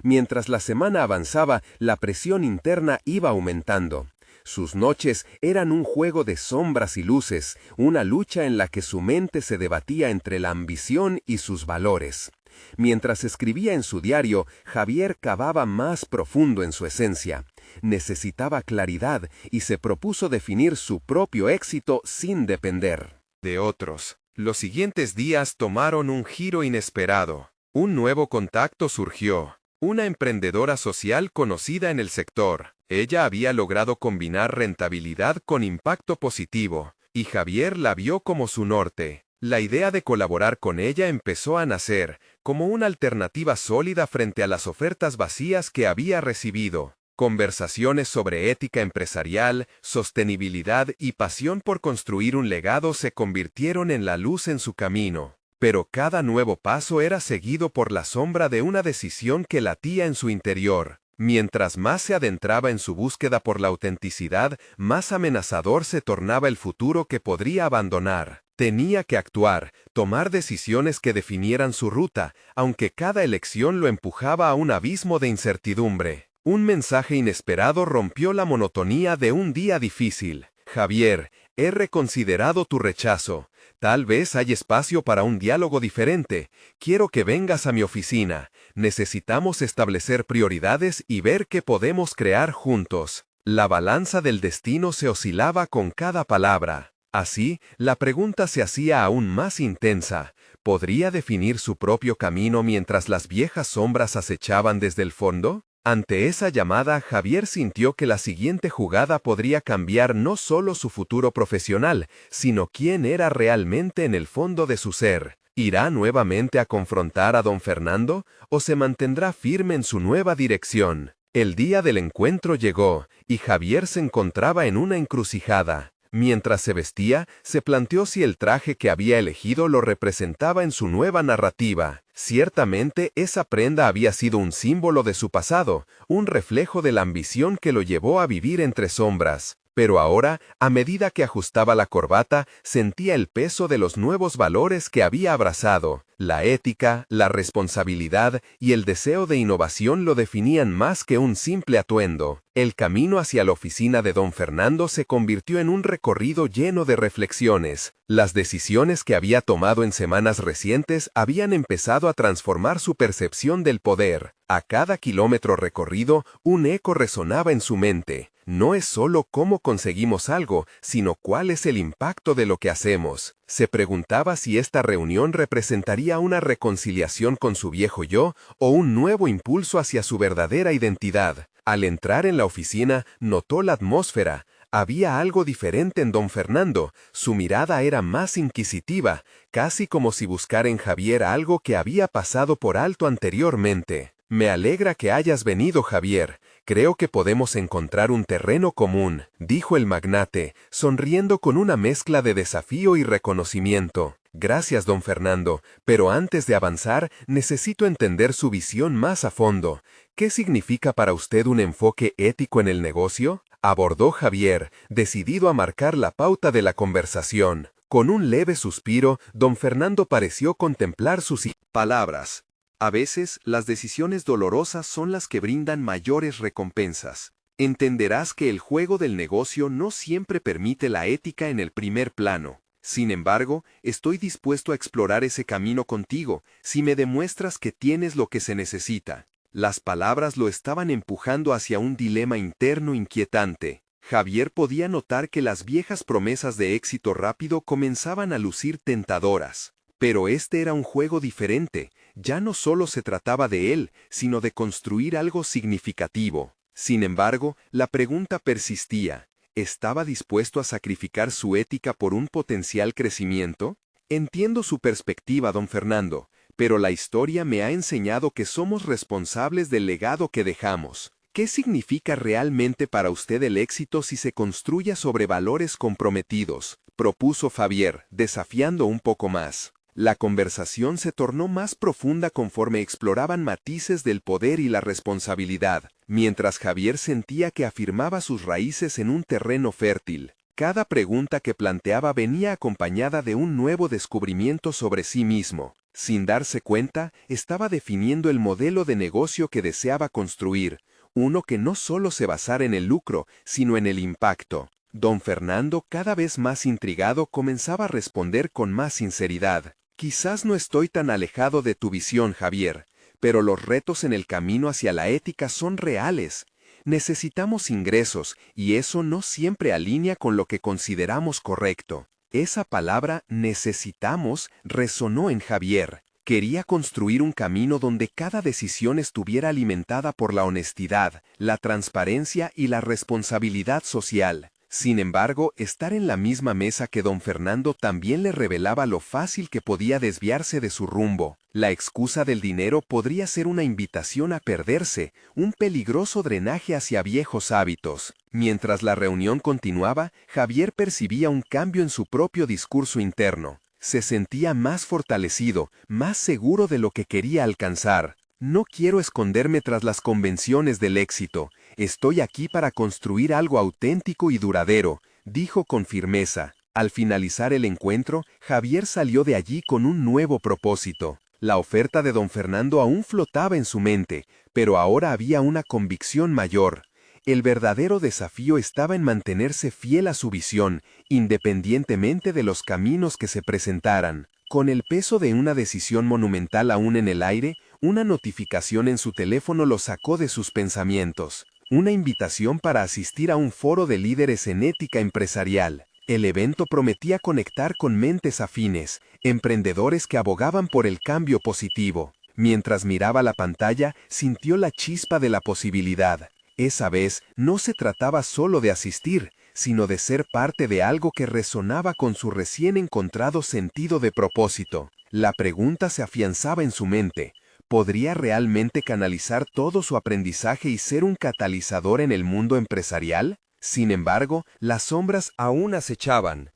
Mientras la semana avanzaba, la presión interna iba aumentando. Sus noches eran un juego de sombras y luces, una lucha en la que su mente se debatía entre la ambición y sus valores. Mientras escribía en su diario, Javier cavaba más profundo en su esencia. Necesitaba claridad y se propuso definir su propio éxito sin depender de otros. Los siguientes días tomaron un giro inesperado. Un nuevo contacto surgió. Una emprendedora social conocida en el sector. Ella había logrado combinar rentabilidad con impacto positivo, y Javier la vio como su norte. La idea de colaborar con ella empezó a nacer, como una alternativa sólida frente a las ofertas vacías que había recibido. Conversaciones sobre ética empresarial, sostenibilidad y pasión por construir un legado se convirtieron en la luz en su camino. Pero cada nuevo paso era seguido por la sombra de una decisión que latía en su interior. Mientras más se adentraba en su búsqueda por la autenticidad, más amenazador se tornaba el futuro que podría abandonar. Tenía que actuar, tomar decisiones que definieran su ruta, aunque cada elección lo empujaba a un abismo de incertidumbre. Un mensaje inesperado rompió la monotonía de un día difícil. Javier, he reconsiderado tu rechazo. Tal vez hay espacio para un diálogo diferente. Quiero que vengas a mi oficina. Necesitamos establecer prioridades y ver qué podemos crear juntos. La balanza del destino se oscilaba con cada palabra. Así, la pregunta se hacía aún más intensa. ¿Podría definir su propio camino mientras las viejas sombras acechaban desde el fondo? Ante esa llamada, Javier sintió que la siguiente jugada podría cambiar no solo su futuro profesional, sino quién era realmente en el fondo de su ser. ¿Irá nuevamente a confrontar a don Fernando o se mantendrá firme en su nueva dirección? El día del encuentro llegó, y Javier se encontraba en una encrucijada. Mientras se vestía, se planteó si el traje que había elegido lo representaba en su nueva narrativa. Ciertamente, esa prenda había sido un símbolo de su pasado, un reflejo de la ambición que lo llevó a vivir entre sombras. Pero ahora, a medida que ajustaba la corbata, sentía el peso de los nuevos valores que había abrazado. La ética, la responsabilidad y el deseo de innovación lo definían más que un simple atuendo. El camino hacia la oficina de don Fernando se convirtió en un recorrido lleno de reflexiones. Las decisiones que había tomado en semanas recientes habían empezado a transformar su percepción del poder. A cada kilómetro recorrido, un eco resonaba en su mente. No es solo cómo conseguimos algo, sino cuál es el impacto de lo que hacemos. Se preguntaba si esta reunión representaría una reconciliación con su viejo yo o un nuevo impulso hacia su verdadera identidad. Al entrar en la oficina, notó la atmósfera. Había algo diferente en don Fernando. Su mirada era más inquisitiva, casi como si buscara en Javier algo que había pasado por alto anteriormente. Me alegra que hayas venido, Javier. Creo que podemos encontrar un terreno común, dijo el magnate, sonriendo con una mezcla de desafío y reconocimiento. Gracias, don Fernando, pero antes de avanzar, necesito entender su visión más a fondo. ¿Qué significa para usted un enfoque ético en el negocio? Abordó Javier, decidido a marcar la pauta de la conversación. Con un leve suspiro, don Fernando pareció contemplar sus palabras. A veces, las decisiones dolorosas son las que brindan mayores recompensas. Entenderás que el juego del negocio no siempre permite la ética en el primer plano. Sin embargo, estoy dispuesto a explorar ese camino contigo, si me demuestras que tienes lo que se necesita. Las palabras lo estaban empujando hacia un dilema interno inquietante. Javier podía notar que las viejas promesas de éxito rápido comenzaban a lucir tentadoras. Pero este era un juego diferente. Ya no solo se trataba de él, sino de construir algo significativo. Sin embargo, la pregunta persistía. ¿Estaba dispuesto a sacrificar su ética por un potencial crecimiento? Entiendo su perspectiva, don Fernando, pero la historia me ha enseñado que somos responsables del legado que dejamos. ¿Qué significa realmente para usted el éxito si se construye sobre valores comprometidos?, propuso Javier, desafiando un poco más. La conversación se tornó más profunda conforme exploraban matices del poder y la responsabilidad, mientras Javier sentía que afirmaba sus raíces en un terreno fértil. Cada pregunta que planteaba venía acompañada de un nuevo descubrimiento sobre sí mismo. Sin darse cuenta, estaba definiendo el modelo de negocio que deseaba construir, uno que no solo se basara en el lucro, sino en el impacto. Don Fernando, cada vez más intrigado, comenzaba a responder con más sinceridad. Quizás no estoy tan alejado de tu visión, Javier, pero los retos en el camino hacia la ética son reales. Necesitamos ingresos, y eso no siempre alinea con lo que consideramos correcto. Esa palabra necesitamos resonó en Javier. Quería construir un camino donde cada decisión estuviera alimentada por la honestidad, la transparencia y la responsabilidad social. Sin embargo, estar en la misma mesa que don Fernando también le revelaba lo fácil que podía desviarse de su rumbo. La excusa del dinero podría ser una invitación a perderse, un peligroso drenaje hacia viejos hábitos. Mientras la reunión continuaba, Javier percibía un cambio en su propio discurso interno. Se sentía más fortalecido, más seguro de lo que quería alcanzar. No quiero esconderme tras las convenciones del éxito. Estoy aquí para construir algo auténtico y duradero, dijo con firmeza. Al finalizar el encuentro, Javier salió de allí con un nuevo propósito. La oferta de don Fernando aún flotaba en su mente, pero ahora había una convicción mayor. El verdadero desafío estaba en mantenerse fiel a su visión, independientemente de los caminos que se presentaran. Con el peso de una decisión monumental aún en el aire, una notificación en su teléfono lo sacó de sus pensamientos. Una invitación para asistir a un foro de líderes en ética empresarial. El evento prometía conectar con mentes afines, emprendedores que abogaban por el cambio positivo. Mientras miraba la pantalla, sintió la chispa de la posibilidad. Esa vez no se trataba solo de asistir, sino de ser parte de algo que resonaba con su recién encontrado sentido de propósito. La pregunta se afianzaba en su mente. ¿Podría realmente canalizar todo su aprendizaje y ser un catalizador en el mundo empresarial? Sin embargo, las sombras aún acechaban.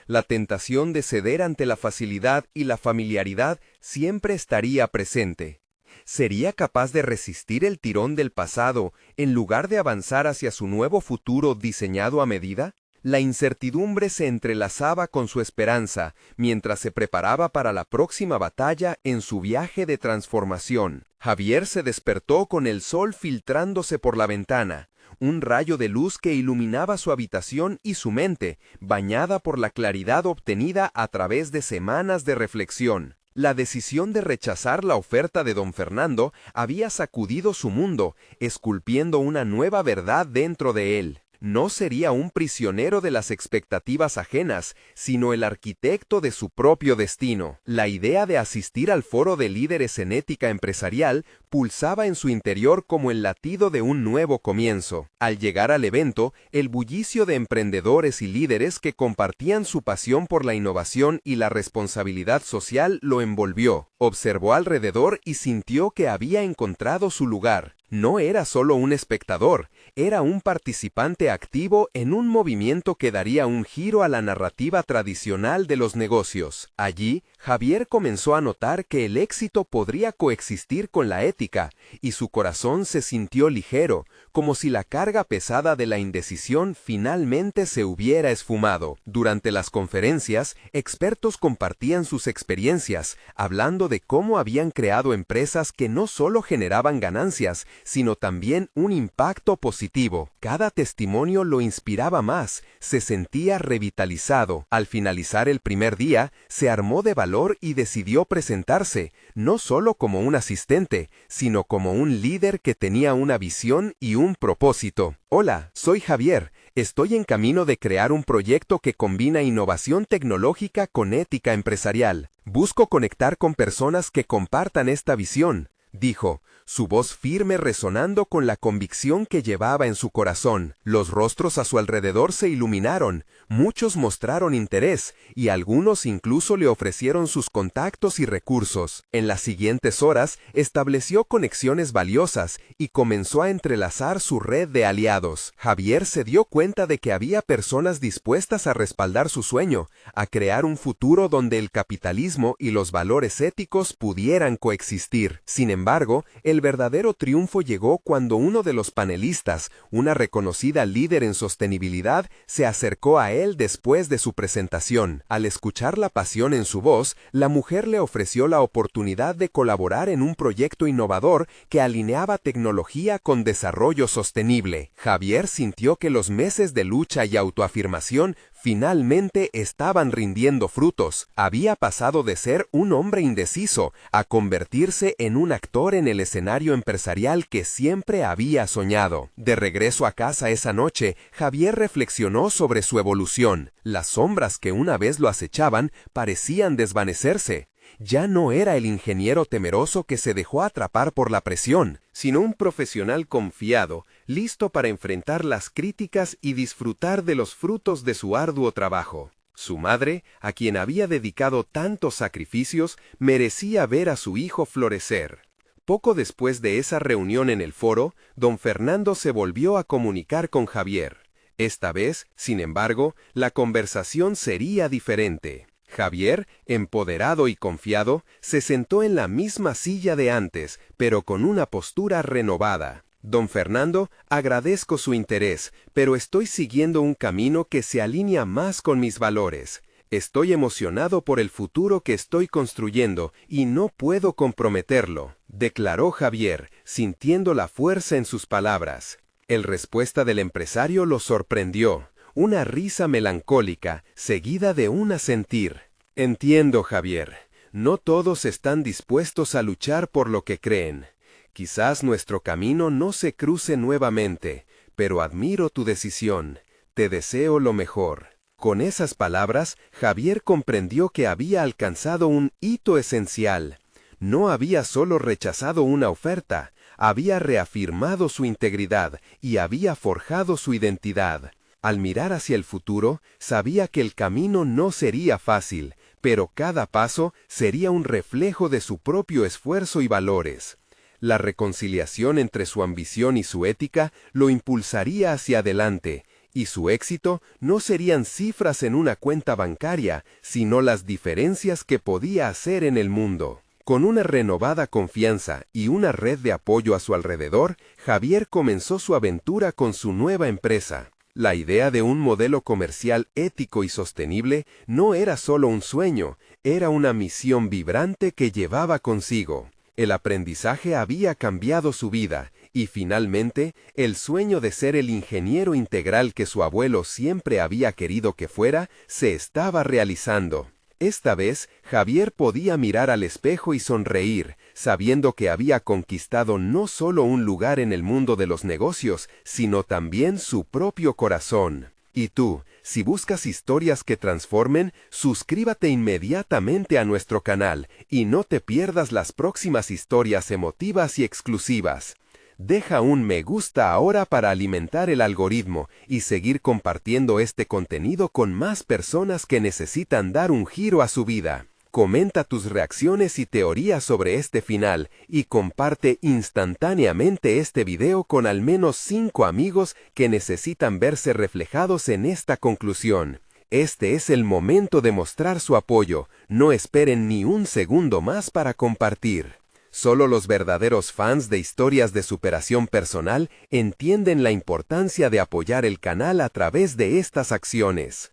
La tentación de ceder ante la facilidad y la familiaridad siempre estaría presente. ¿Sería capaz de resistir el tirón del pasado en lugar de avanzar hacia su nuevo futuro diseñado a medida? La incertidumbre se entrelazaba con su esperanza mientras se preparaba para la próxima batalla en su viaje de transformación. Javier se despertó con el sol filtrándose por la ventana, un rayo de luz que iluminaba su habitación y su mente, bañada por la claridad obtenida a través de semanas de reflexión. La decisión de rechazar la oferta de don Fernando había sacudido su mundo, esculpiendo una nueva verdad dentro de él. No sería un prisionero de las expectativas ajenas, sino el arquitecto de su propio destino. La idea de asistir al foro de líderes en ética empresarial pulsaba en su interior como el latido de un nuevo comienzo. Al llegar al evento, el bullicio de emprendedores y líderes que compartían su pasión por la innovación y la responsabilidad social lo envolvió. Observó alrededor y sintió que había encontrado su lugar. No era solo un espectador, era un participante activo en un movimiento que daría un giro a la narrativa tradicional de los negocios. Allí, Javier comenzó a notar que el éxito podría coexistir con la ética, y su corazón se sintió ligero, como si la carga pesada de la indecisión finalmente se hubiera esfumado. Durante las conferencias, expertos compartían sus experiencias, hablando de cómo habían creado empresas que no solo generaban ganancias, sino también un impacto positivo. Cada testimonio lo inspiraba más, se sentía revitalizado. Al finalizar el primer día, se armó de valor y decidió presentarse, no solo como un asistente, sino como un líder que tenía una visión y un propósito. Hola, soy Javier. Estoy en camino de crear un proyecto que combina innovación tecnológica con ética empresarial. Busco conectar con personas que compartan esta visión, dijo, su voz firme resonando con la convicción que llevaba en su corazón. Los rostros a su alrededor se iluminaron, muchos mostraron interés, y algunos incluso le ofrecieron sus contactos y recursos. En las siguientes horas, estableció conexiones valiosas y comenzó a entrelazar su red de aliados. Javier se dio cuenta de que había personas dispuestas a respaldar su sueño, a crear un futuro donde el capitalismo y los valores éticos pudieran coexistir. Sin embargo, el verdadero triunfo llegó cuando uno de los panelistas, una reconocida líder en sostenibilidad, se acercó a él después de su presentación. Al escuchar la pasión en su voz, la mujer le ofreció la oportunidad de colaborar en un proyecto innovador que alineaba tecnología con desarrollo sostenible. Javier sintió que los meses de lucha y autoafirmación finalmente estaban rindiendo frutos. Había pasado de ser un hombre indeciso a convertirse en un actor en el escenario empresarial que siempre había soñado. De regreso a casa esa noche, Javier reflexionó sobre su evolución. Las sombras que una vez lo acechaban parecían desvanecerse. Ya no era el ingeniero temeroso que se dejó atrapar por la presión, sino un profesional confiado, listo para enfrentar las críticas y disfrutar de los frutos de su arduo trabajo. Su madre, a quien había dedicado tantos sacrificios, merecía ver a su hijo florecer. Poco después de esa reunión en el foro, don Fernando se volvió a comunicar con Javier. Esta vez, sin embargo, la conversación sería diferente. Javier, empoderado y confiado, se sentó en la misma silla de antes, pero con una postura renovada. Don Fernando, agradezco su interés, pero estoy siguiendo un camino que se alinea más con mis valores. Estoy emocionado por el futuro que estoy construyendo y no puedo comprometerlo, declaró Javier, sintiendo la fuerza en sus palabras. La respuesta del empresario lo sorprendió, una risa melancólica, seguida de un asentir. Entiendo, Javier. No todos están dispuestos a luchar por lo que creen. Quizás nuestro camino no se cruce nuevamente, pero admiro tu decisión. Te deseo lo mejor. Con esas palabras, Javier comprendió que había alcanzado un hito esencial. No había solo rechazado una oferta, había reafirmado su integridad y había forjado su identidad. Al mirar hacia el futuro, sabía que el camino no sería fácil, pero cada paso sería un reflejo de su propio esfuerzo y valores. La reconciliación entre su ambición y su ética lo impulsaría hacia adelante, y su éxito no serían cifras en una cuenta bancaria, sino las diferencias que podía hacer en el mundo. Con una renovada confianza y una red de apoyo a su alrededor, Javier comenzó su aventura con su nueva empresa. La idea de un modelo comercial ético y sostenible no era solo un sueño, era una misión vibrante que llevaba consigo. El aprendizaje había cambiado su vida, y finalmente, el sueño de ser el ingeniero integral que su abuelo siempre había querido que fuera, se estaba realizando. Esta vez, Javier podía mirar al espejo y sonreír, sabiendo que había conquistado no solo un lugar en el mundo de los negocios, sino también su propio corazón. Y tú, si buscas historias que transformen, suscríbete inmediatamente a nuestro canal y no te pierdas las próximas historias emotivas y exclusivas. Deja un me gusta ahora para alimentar el algoritmo y seguir compartiendo este contenido con más personas que necesitan dar un giro a su vida. Comenta tus reacciones y teorías sobre este final y comparte instantáneamente este video con al menos 5 amigos que necesitan verse reflejados en esta conclusión. Este es el momento de mostrar su apoyo, no esperen ni un segundo más para compartir. Solo los verdaderos fans de historias de superación personal entienden la importancia de apoyar el canal a través de estas acciones.